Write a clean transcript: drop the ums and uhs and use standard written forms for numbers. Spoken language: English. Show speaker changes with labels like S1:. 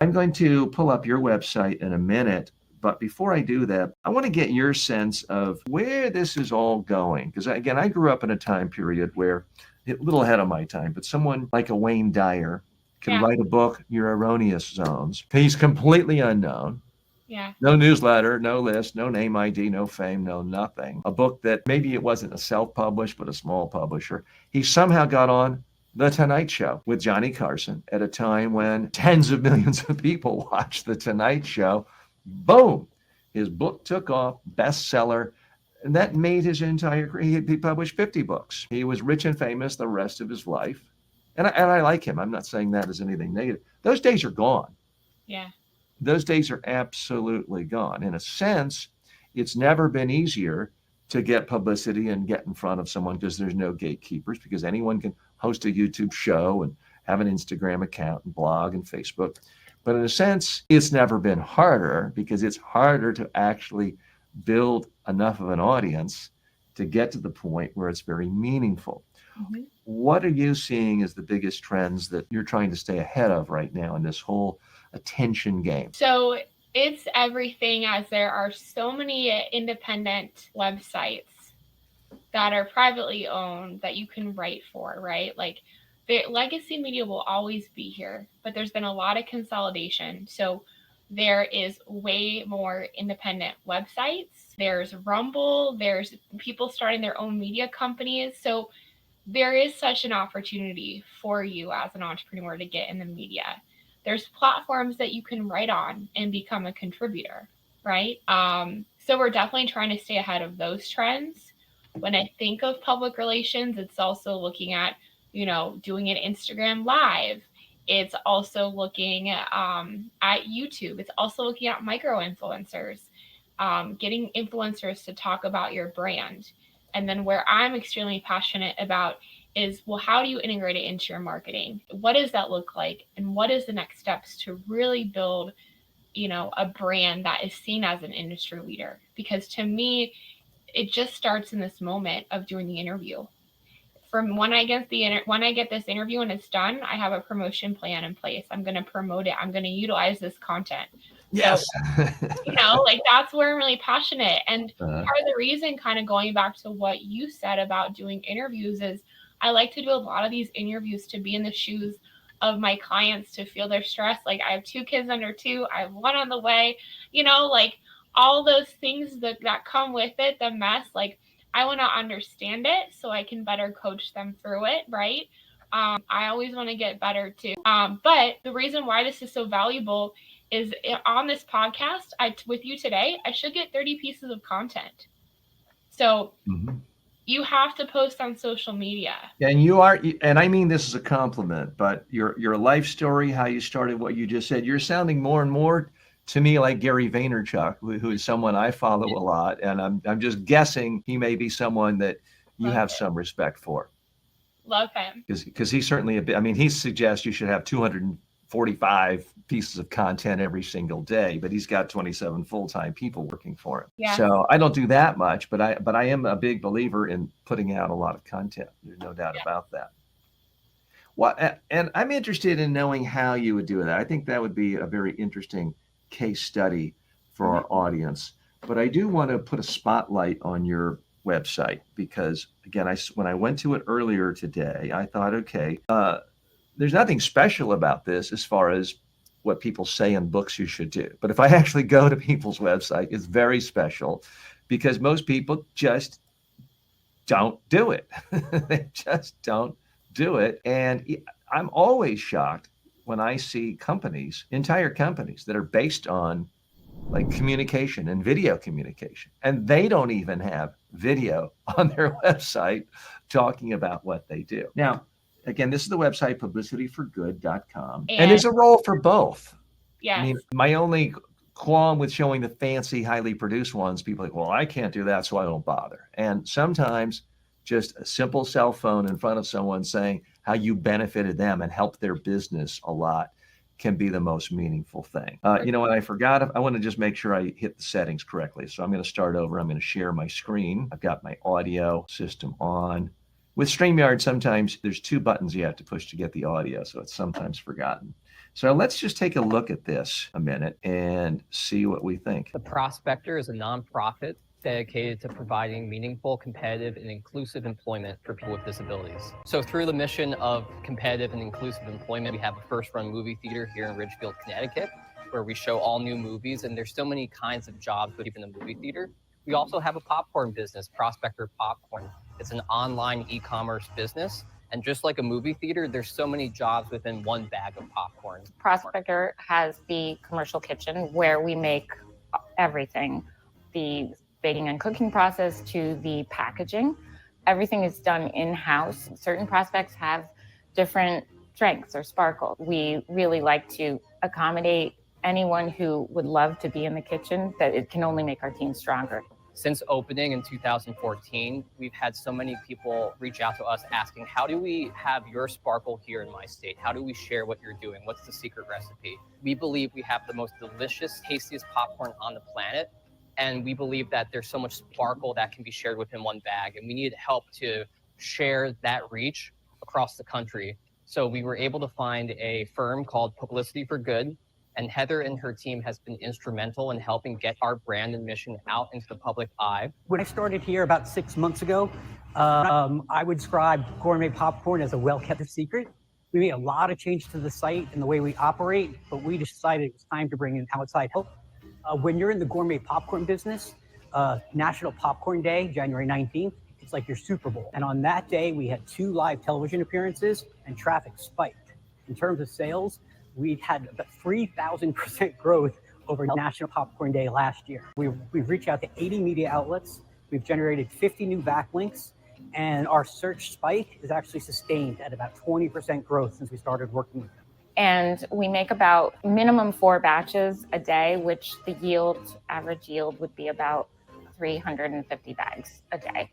S1: I'm going to pull up your website in a minute. But before I do that, I want to get your sense of where this is all going. Because again, I grew up in a time period where, a little ahead of my time, but someone like a Wayne Dyer can
S2: Yeah.
S1: write a book, Your Erroneous Zones. He's completely unknown.
S2: Yeah.
S1: No newsletter, no list, no name ID, no fame, no nothing. A book that maybe it wasn't a self-published, but a small publisher. He somehow got on The Tonight Show with Johnny Carson at a time when tens of millions of people watched The Tonight Show. Boom! His book took off, bestseller, and that made his entire career. He published 50 books. He was rich and famous the rest of his life. And I like him. I'm not saying that as anything negative. Those days are gone.
S2: Yeah.
S1: Those days are absolutely gone. In a sense, it's never been easier to get publicity and get in front of someone because there's no gatekeepers, because anyone can host a YouTube show and have an Instagram account and blog and Facebook. But in a sense, it's never been harder because it's harder to actually build enough of an audience to get to the point where it's very meaningful.
S2: Mm-hmm.
S1: What are you seeing as the biggest trends that you're trying to stay ahead of right now in this whole attention game?
S2: So it's everything, as there are so many independent websites that are privately owned that you can write for, right? Like the legacy media will always be here, but there's been a lot of consolidation. So there is way more independent websites. There's Rumble, there's people starting their own media companies. So there is such an opportunity for you as an entrepreneur to get in the media. There's platforms that you can write on and become a contributor, right? So we're definitely trying to stay ahead of those trends. When I think of public relations, it's also looking at, doing an Instagram live. It's also looking at YouTube. It's also looking at micro influencers, getting influencers to talk about your brand. And then where I'm extremely passionate about is, well, how do you integrate it into your marketing? What does that look like? And what is the next steps to really build, a brand that is seen as an industry leader? Because to me, it just starts in this moment of doing the interview. From when I get this interview and it's done, I have a promotion plan in place. I'm going to promote it. I'm going to utilize this content.
S1: Yes.
S2: So, that's where I'm really passionate. And part of the reason, kind of going back to what you said about doing interviews, is I like to do a lot of these interviews to be in the shoes of my clients, to feel their stress. Like, I have 2 kids under 2, I have 1 on the way, all those things that come with it, the mess. Like, I want to understand it so I can better coach them through it, right? I always want to get better too. But the reason why this is so valuable is, on this podcast, with you today, I should get 30 pieces of content. So you have to post on social media.
S1: And you are, and I mean this as a compliment, but your life story, how you started, what you just said, you're sounding more and more to me like Gary Vaynerchuk, who is someone I follow a lot, and I'm just guessing he may be someone that you have some respect for.
S2: Love him.
S1: Because he's certainly he suggests you should have 245 pieces of content every single day, but he's got 27 full-time people working for him.
S2: Yeah.
S1: So I don't do that much, but I am a big believer in putting out a lot of content. There's no doubt about that. And I'm interested in knowing how you would do that. I think that would be a very interesting case study for our audience. But I do want to put a spotlight on your website because, again, when I went to it earlier today, I thought, okay, there's nothing special about this as far as what people say in books you should do. But if I actually go to people's website, it's very special because most people just don't do it. They just don't do it. And I'm always shocked when I see entire companies that are based on like communication and video communication, and they don't even have video on their website talking about what they do. Now, again, this is the website publicityforgood.com, and there's a role for both.
S2: Yes.
S1: I mean, my only qualm with showing the fancy, highly produced ones, people are like, well, I can't do that, so I don't bother. And sometimes just a simple cell phone in front of someone saying how you benefited them and helped their business a lot can be the most meaningful thing. You know what I forgot? I want to just make sure I hit the settings correctly. So I'm going to start over. I'm going to share my screen. I've got my audio system on. With StreamYard, sometimes there's 2 buttons you have to push to get the audio, so it's sometimes forgotten. So let's just take a look at this a minute and see what we think.
S3: The Prospector is a nonprofit dedicated to providing meaningful, competitive, and inclusive employment for people with disabilities. So through the mission of competitive and inclusive employment, we have a first-run movie theater here in Ridgefield, Connecticut, where we show all new movies, and there's so many kinds of jobs within the movie theater. We also have a popcorn business, Prospector Popcorn. It's an online e-commerce business. And just like a movie theater, there's so many jobs within one bag of popcorn.
S4: Prospector has the commercial kitchen where we make everything, the baking and cooking process to the packaging. Everything is done in-house. Certain prospects have different strengths or sparkle. We really like to accommodate anyone who would love to be in the kitchen, that it can only make our team stronger.
S3: Since opening in 2014, we've had so many people reach out to us asking, how do we have your sparkle here in my state? How do we share what you're doing? What's the secret recipe? We believe we have the most delicious, tastiest popcorn on the planet. And we believe that there's so much sparkle that can be shared within one bag. And we needed help to share that reach across the country. So we were able to find a firm called Publicity for Good. And Heather and her team has been instrumental in helping get our brand and mission out into the public eye.
S5: When I started here about 6 months ago, I would describe gourmet popcorn as a well-kept secret. We made a lot of change to the site and the way we operate, but we decided it was time to bring in outside help. When you're in the gourmet popcorn business, National Popcorn Day, January 19th, it's like your Super Bowl. And on that day, we had 2 live television appearances and traffic spiked. In terms of sales, we've had about 3,000% growth over National Popcorn Day last year. We've reached out to 80 media outlets. We've generated 50 new backlinks, and our search spike is actually sustained at about 20% growth since we started working with them.
S4: And we make about minimum 4 batches a day, which the average yield would be about 350 bags a day.